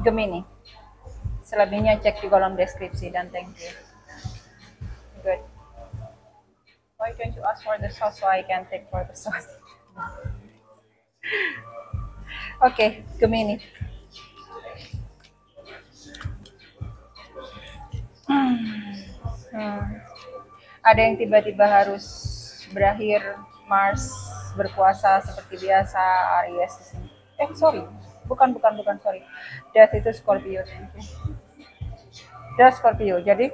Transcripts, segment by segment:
Gemini. Selebihnya cek di kolom deskripsi dan thank you. Good. Why don't you ask for the sauce so I can take for the sauce? Oke, Gemini. Ada yang tiba-tiba harus berakhir, Mars berkuasa seperti biasa, Aries di sini. Sorry, bukan, sorry. Death itu Scorpio. Death Scorpio, jadi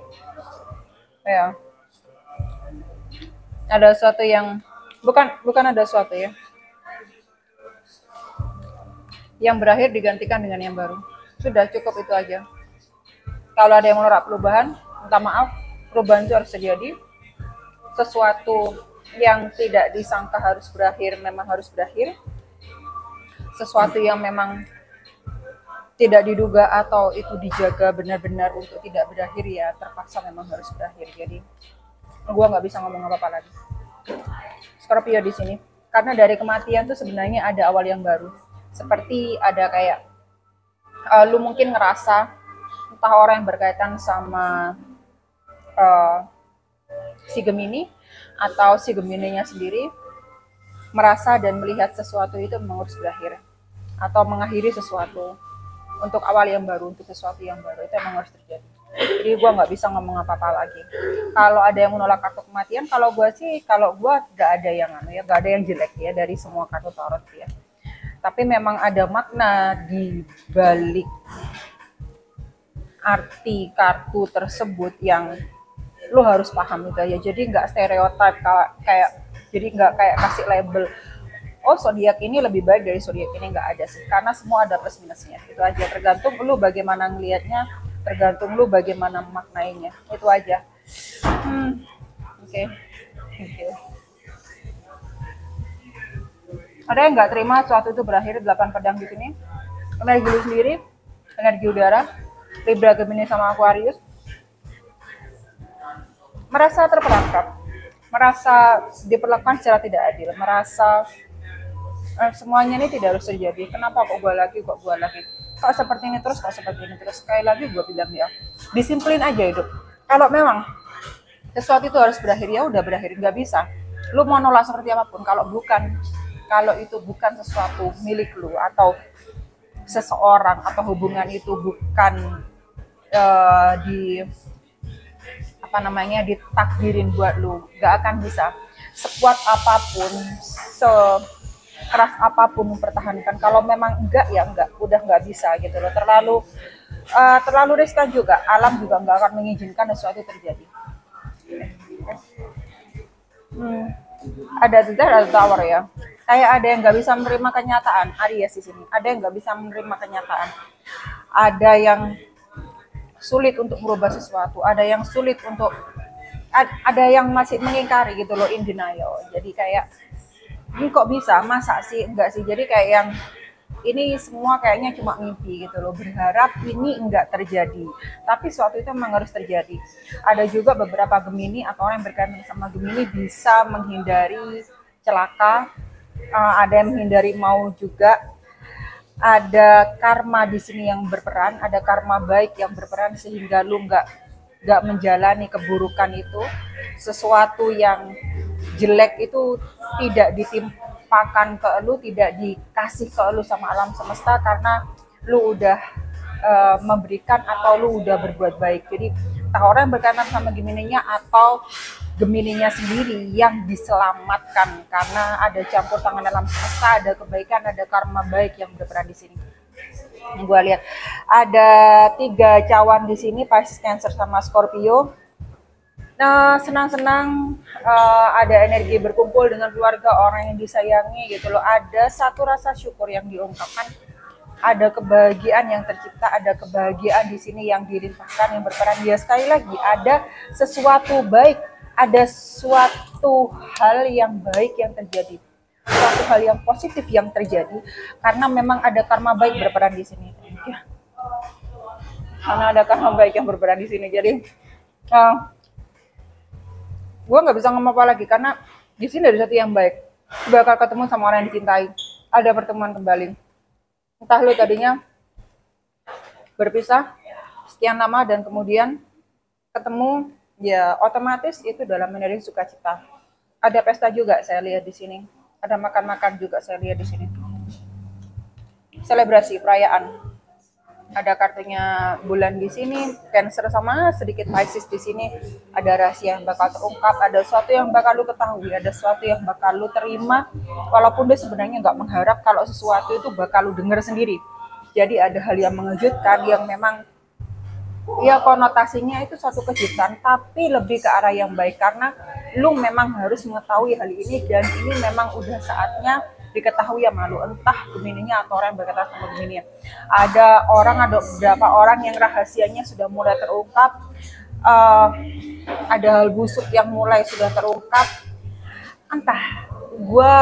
ya ada sesuatu yang bukan ada sesuatu ya yang berakhir digantikan dengan yang baru. Sudah cukup itu aja. Kalau ada yang menolak perubahan, minta maaf, perubahan itu harus terjadi. Sesuatu yang tidak disangka harus berakhir memang harus berakhir. Sesuatu yang memang tidak diduga atau itu dijaga benar-benar untuk tidak berakhir ya terpaksa memang harus berakhir. Jadi gua nggak bisa ngomong apa-apa lagi. Scorpio di sini karena dari kematian tuh sebenarnya ada awal yang baru. Seperti ada kayak lu mungkin ngerasa entah orang yang berkaitan sama si Gemini atau si Gemininya sendiri merasa dan melihat sesuatu itu memang harus berakhir atau mengakhiri sesuatu untuk awal yang baru, untuk sesuatu yang baru itu memang harus terjadi. Jadi gue nggak bisa ngomong apa-apa lagi. Kalau ada yang menolak kartu kematian, kalau gue nggak ada yang nggak ada yang jelek ya dari semua kartu tarot ya. Tapi memang ada makna di balik arti kartu tersebut yang lo harus paham itu ya. Jadi nggak stereotip kayak jadi nggak kayak kasih label oh zodiak ini lebih baik dari zodiak ini, nggak ada sih, karena semua ada plus minusnya. Itu aja, tergantung lu bagaimana ngelihatnya, tergantung lu bagaimana maknainya, itu aja. Oke. Thank you. Ada yang nggak terima sesuatu itu berakhir? 8 pedang di sini. Energi lu sendiri, energi udara, Libra, Gemini sama Aquarius. Merasa terperangkap, merasa diperlakukan secara tidak adil, merasa semuanya ini tidak harus terjadi. Kenapa kok gue lagi? Kok seperti ini terus? Sekali lagi gue bilang ya, disiplin aja hidup. Kalau memang sesuatu itu harus berakhir, ya udah berakhir, nggak bisa. Lu mau nolak seperti apapun, kalau itu bukan sesuatu milik lu atau seseorang atau hubungan itu bukan ditakdirin buat lu, nggak akan bisa. Sekuat apapun, keras apapun mempertahankan, kalau memang enggak ya enggak, udah nggak bisa gitu loh. Terlalu riskan juga, alam juga nggak akan mengizinkan sesuatu terjadi. Ada tower ya, kayak ada yang nggak bisa menerima kenyataan. Aries di sini ada yang nggak bisa menerima kenyataan, ada yang sulit untuk merubah sesuatu, ada yang sulit untuk ada yang masih mengingkari gitu loh, in denial. Jadi kayak ini kok bisa, masa sih, enggak sih. Jadi kayak yang ini semua kayaknya cuma mimpi gitu loh, berharap ini enggak terjadi, tapi suatu itu memang harus terjadi. Ada juga beberapa Gemini atau orang yang berkaitan sama Gemini bisa menghindari celaka, ada yang menghindari maut juga. Ada karma di sini yang berperan, ada karma baik yang berperan sehingga lu nggak menjalani keburukan itu. Sesuatu yang jelek itu tidak ditimpakan ke lu, tidak dikasih ke lu sama alam semesta karena lu udah memberikan atau lu udah berbuat baik. Jadi entah orang yang berkaitan sama Gemininya atau Gemininya sendiri yang diselamatkan karena ada campur tangan alam semesta, ada kebaikan, ada karma baik yang berperan di sini. Gue lihat ada 3 cawan di sini, Pisces, Cancer sama Scorpio. Nah, senang-senang, ada energi berkumpul dengan keluarga, orang yang disayangi gitu loh. Ada satu rasa syukur yang diungkapkan, ada kebahagiaan yang tercipta, ada kebahagiaan di sini yang dilimpahkan, yang berperan. Ya sekali lagi ada sesuatu baik, ada suatu hal yang baik yang terjadi, suatu hal yang positif yang terjadi karena memang ada karma baik berperan di sini. Ya. Karena ada karma baik yang berperan di sini, jadi gue nggak bisa ngomong apa lagi karena di sini ada sesuatu yang baik. Bakal ketemu sama orang yang dicintai, ada pertemuan kembali. Entah lu tadinya berpisah sekian lama dan kemudian ketemu, ya otomatis itu dalam menerima sukacita. Ada pesta juga saya lihat di sini, ada makan-makan juga saya lihat di sini, selebrasi perayaan. Ada kartunya bulan di sini, Cancer sama sedikit Pisces di sini. Ada rahasia yang bakal terungkap, ada sesuatu yang bakal lu ketahui, ada sesuatu yang bakal lu terima, walaupun dia sebenarnya nggak mengharap kalau sesuatu itu bakal lu dengar sendiri. Jadi ada hal yang mengejutkan yang memang ya konotasinya itu suatu kejutan, tapi lebih ke arah yang baik karena lu memang harus mengetahui hal ini dan ini memang udah saatnya diketahui ya malu, entah Gemininya atau orang yang berkaitan sama Gemininya. Ada beberapa orang yang rahasianya sudah mulai terungkap, ada hal busuk yang mulai sudah terungkap. Entah, gue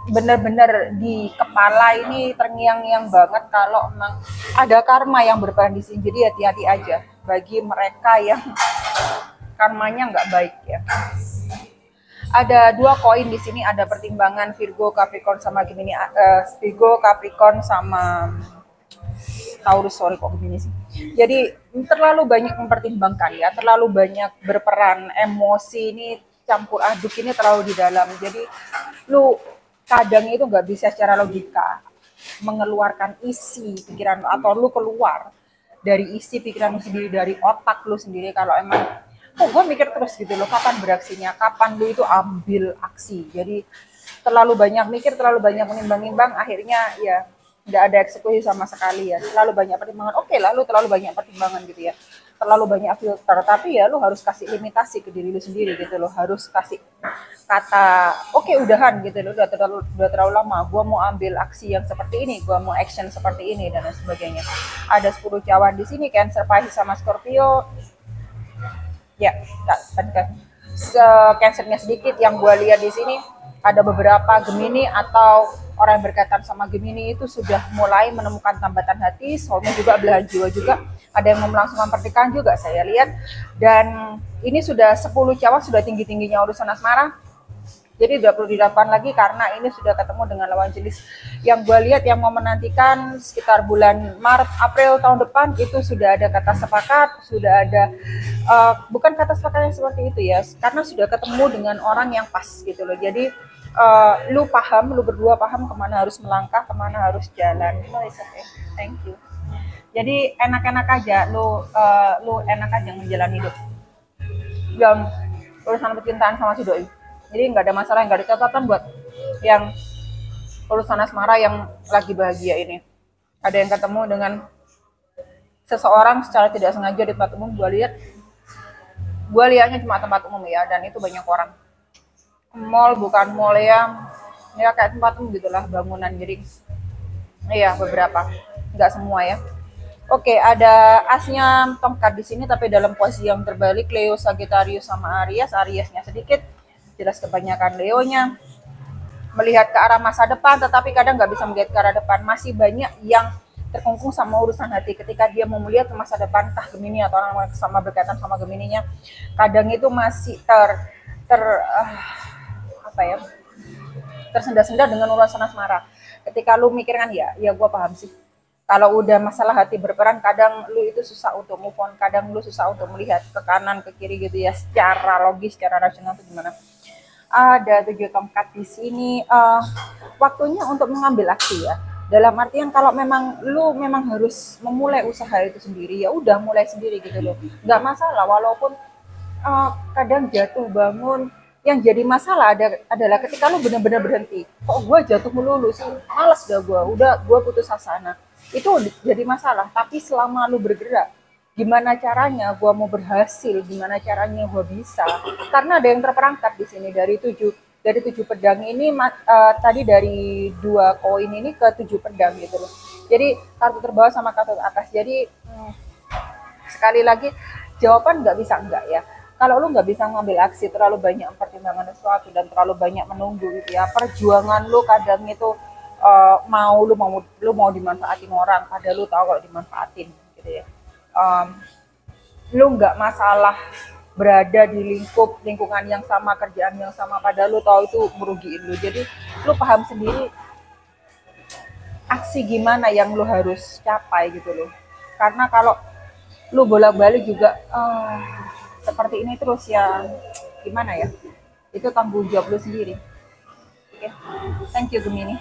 bener-bener di kepala ini terngiang-ngiang banget kalau memang ada karma yang berperan di sini. Jadi hati-hati aja bagi mereka yang karmanya nggak baik ya. Ada 2 koin di sini, ada pertimbangan Virgo, Capricorn sama Gemini, Virgo, Capricorn sama Taurus, sorry kok begini sih. Jadi terlalu banyak mempertimbangkan ya, terlalu banyak berperan, emosi ini campur aduk ini terlalu di dalam. Jadi lu kadang itu nggak bisa secara logika mengeluarkan isi pikiran atau lu keluar dari isi pikiran lu sendiri, dari otak lu sendiri. Kalau emang gue mikir terus gitu loh, kapan beraksinya, kapan lu itu ambil aksi. Jadi terlalu banyak mikir, terlalu banyak menimbang-nimbang, akhirnya ya nggak ada eksekusi sama sekali ya. Terlalu banyak pertimbangan, oke lah lu terlalu banyak pertimbangan gitu ya, terlalu banyak filter, tapi ya lu harus kasih limitasi ke diri lu sendiri gitu loh, harus kasih kata oke, udahan gitu loh, udah terlalu lama, gue mau ambil aksi yang seperti ini, gue mau action seperti ini dan lain sebagainya. Ada 10 cawan di sini, Cancer, Pisces sama Scorpio. Ya, kan Cancernya sedikit. Yang gue lihat di sini ada beberapa Gemini atau orang yang berkaitan sama Gemini itu sudah mulai menemukan tambatan hati, soalnya juga belahan jiwa juga. Ada yang mau melangsungkan pernikahan juga saya lihat. Dan ini sudah 10 cawan, sudah tinggi-tingginya urusan asmara. Jadi udah perlu dilakukan lagi karena ini sudah ketemu dengan lawan jenis. Yang gue lihat yang mau menantikan sekitar bulan Maret, April tahun depan itu sudah ada kata sepakat, sudah ada bukan kata sepakat yang seperti itu ya, karena sudah ketemu dengan orang yang pas gitu loh. Jadi lu berdua paham kemana harus melangkah, kemana harus jalan. No, it's okay. Thank you. Jadi enak-enak aja, lu enak aja menjalani hidup. Yang urusan percintaan sama si doi. Jadi nggak ada masalah, nggak ada catatan buat yang urusan asmara yang lagi bahagia ini. Ada yang ketemu dengan seseorang secara tidak sengaja di tempat umum. Gue lihatnya cuma tempat umum ya, dan itu banyak orang. Mall bukan mall ya kayak tempat umum gitulah, bangunan. Jadi iya beberapa, nggak semua ya. Oke, ada asnya tongkat di sini tapi dalam posisi yang terbalik, Leo, Sagittarius sama Aries. Ariesnya sedikit, jelas kebanyakan Leonya melihat ke arah masa depan, tetapi kadang nggak bisa melihat ke arah depan. Masih banyak yang terkungkung sama urusan hati ketika dia mau melihat ke masa depan, entah Gemini atau orang sama berkaitan sama Gemininya. Kadang itu masih tersendat-sendat dengan urusan asmara. Ketika lu mikir kan ya gue paham sih. Kalau udah masalah hati berperan, kadang lu itu susah untuk move on, kadang lu susah untuk melihat ke kanan, ke kiri gitu ya, secara logis, secara rasional itu gimana. Ada 7 tongkat di sini, waktunya untuk mengambil aksi ya. Dalam artian kalau memang lu harus memulai usaha itu sendiri, ya udah mulai sendiri gitu loh. Nggak masalah, walaupun kadang jatuh bangun. Yang jadi masalah adalah ketika lu benar-benar berhenti. Kok gue jatuh melulu sih? Males gue putus asa. Nah, itu jadi masalah. Tapi selama lu bergerak, gimana caranya gue mau berhasil, gimana caranya gue bisa. Karena ada yang terperangkap di sini dari 7 pedang ini, tadi dari 2 koin ini ke 7 pedang gitu loh. Jadi kartu terbawah sama kartu atas. Jadi sekali lagi jawaban nggak bisa enggak ya. Kalau lu nggak bisa ngambil aksi, terlalu banyak pertimbangan sesuatu dan terlalu banyak menunggu gitu ya, perjuangan lu kadang itu lu mau dimanfaatin orang, padahal lu tahu kalau dimanfaatin gitu ya. Lu nggak masalah berada di lingkungan yang sama, kerjaan yang sama, padahal lu tahu itu merugiin lu. Jadi lu paham sendiri aksi gimana yang lu harus capai gitu loh. karena kalau lu bolak-balik juga seperti ini terus ya gimana ya, itu tanggung jawab lu sendiri. Oke, thank you Gemini.